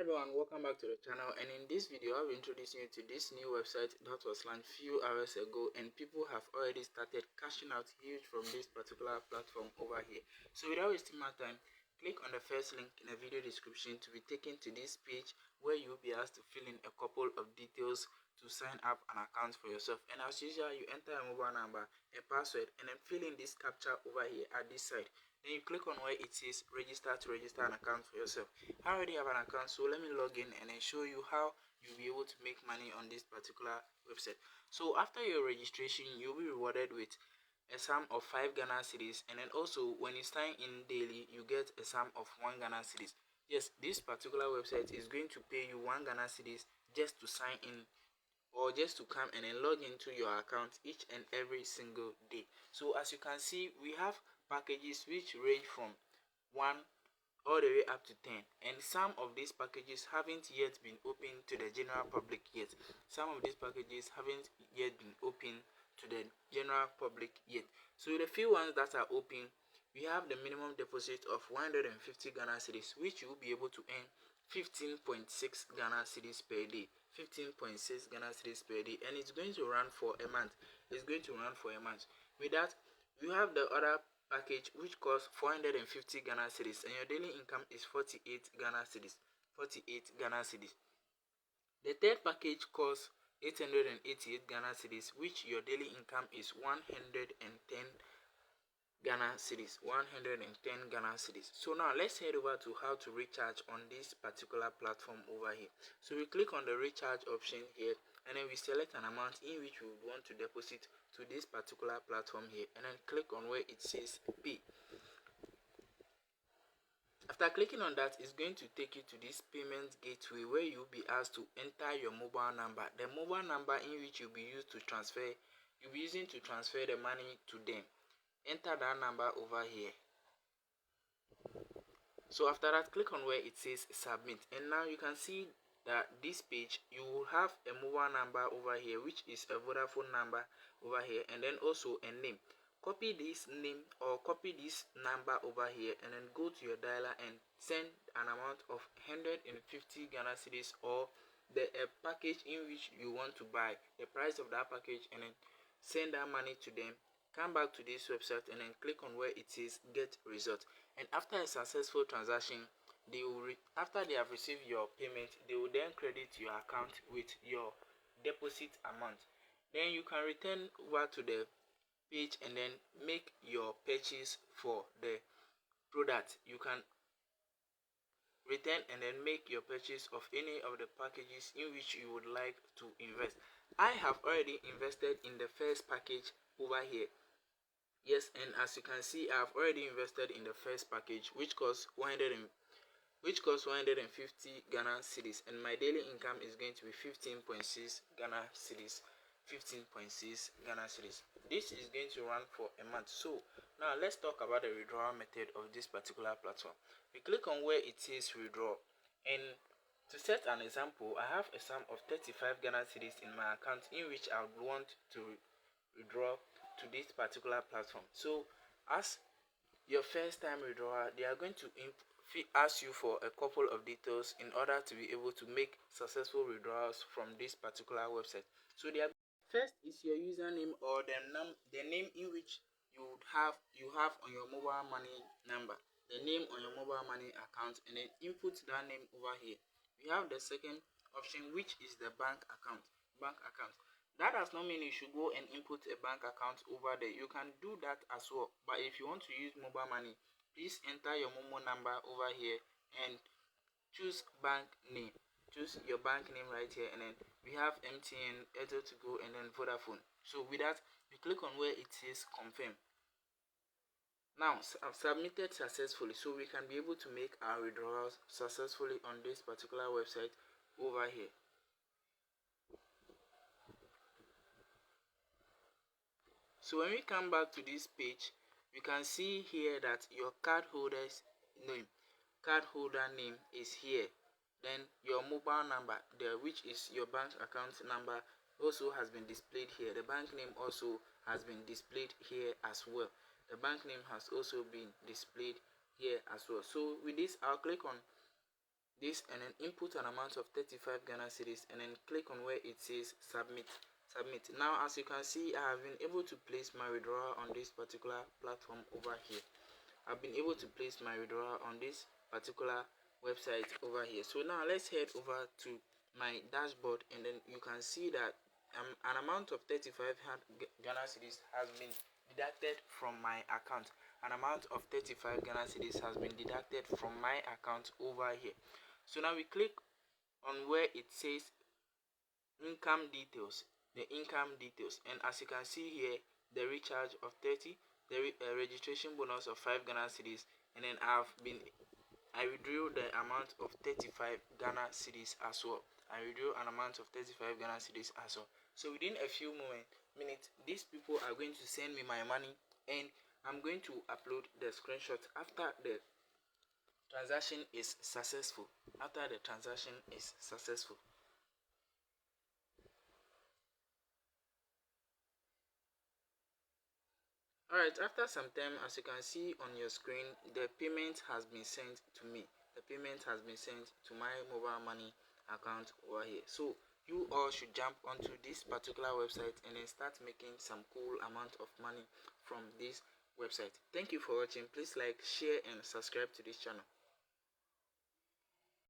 Everyone, welcome back to the channel, and in this video I'll be introducing you to this new website that was launched few hours ago, and people have already started cashing out huge from this particular platform over here. So without wasting my time, click on the first link in the video description to be taken to this page where you'll be asked to fill in a couple of details to sign up an account for yourself. And as usual, you enter a mobile number, a password, and then fill in this captcha over here at this side. Then you click on where it says register to register an account for yourself. I already have an account, so let me log in and then show you how you'll be able to make money on this particular website. So after your registration, you'll be rewarded with a sum of 5 Ghana cedis, and then also when you sign in daily, you get a sum of 1 Ghana cedis. Yes, this particular website is going to pay you 1 Ghana cedis just to sign in, or just to come and then log into your account each and every single day. So as you can see, we have packages which range from 1 all the way up to 10, and some of these packages haven't yet been open to the general public yet. Some of these packages haven't yet been open to the general public yet. So the few ones that are open, we have the minimum deposit of 150 Ghana cedis, which you will be able to earn 15.6 Ghana cedis per day. 15.6 Ghana cedis per day, and it's going to run for a month. It's going to run for a month. With that, you have the other package which costs 450 Ghana cedis, and your daily income is 48 Ghana cedis. 48 Ghana cedis. The third package costs 888 Ghana cedis, which your daily income is 110 Ghana cedis. 110 Ghana cedis. So now let's head over to how to recharge on this particular platform over here. So we click on the recharge option here, and then we select an amount in which we would want to deposit to this particular platform here, and then click on where it says pay. After clicking on that, it's going to take you to this payment gateway where you'll be asked to enter your mobile number, the mobile number in which you'll be using to transfer the money to them. Enter that number over here. So after that, click on where it says submit, and now you can see that this page, you will have a mobile number over here, which is a Vodafone number over here, and then also a name. Copy this name or copy this number over here, and then go to your dialer and send an amount of 150 Ghana cedis, or the package in which you want to buy, the price of that package, and then send that money to them. Come back to this website and then click on where it says get result, and after a successful transaction, after they have received your payment, they will then credit your account with your deposit amount. Then you can return over to the page and then make your purchase for the product. You can return and then make your purchase of any of the packages in which you would like to invest. I have already invested in the first package over here. Yes, and as you can see, I have already invested in the first package, which costs 150 Ghana cedis, and my daily income is going to be 15.6 Ghana cedis. 15.6 Ghana cedis. This is going to run for a month. So now let's talk about the withdrawal method of this particular platform. We click on where it says withdraw, and to set an example, I have a sum of 35 Ghana cedis in my account in which I would want to withdraw to this particular platform. So as your first time withdrawal, they are going to ask you for a couple of details in order to be able to make successful withdrawals from this particular website. So they are, first is your username or the name in which you have on your mobile money number, the name on your mobile money account, and then input that name over here. We have the second option, which is the bank account. That does not mean you should go and input a bank account over there. You can do that as well, but if you want to use mobile money, please enter your Momo number over here and choose bank name. Choose your bank name right here, and then we have MTN, Airtel to go, and then Vodafone. So with that, you click on where it says confirm. Now I've submitted successfully, so we can be able to make our withdrawals successfully on this particular website over here. So when we come back to this page, you can see here that your cardholder name is here. Then your mobile number, which is your bank account number, also has been displayed here. The bank name also has been displayed here as well. The bank name has also been displayed here as well. So with this, I'll click on this and then input an amount of 35 Ghana cedis and then click on where it says submit. Now as you can see, I have been able to place my withdrawal on this particular platform over here. I've been able to place my withdrawal on this particular website over here. So now let's head over to my dashboard and then you can see that an amount of 35 Ghana cedis has been deducted from my account. An amount of 35 Ghana cedis has been deducted from my account over here. So now we click on where it says income details, and as you can see here, the recharge of 30, the registration bonus of 5 Ghana cedis, and then I withdrew the amount of 35 Ghana cedis as well. I withdrew an amount of 35 Ghana cedis as well. So within a few minutes, these people are going to send me my money, and I'm going to upload the screenshot after the transaction is successful. Alright, after some time, as you can see on your screen, the payment has been sent to me. The payment has been sent to my mobile money account over here. So you all should jump onto this particular website and then start making some cool amount of money from this website. Thank you for watching. Please like, share and subscribe to this channel.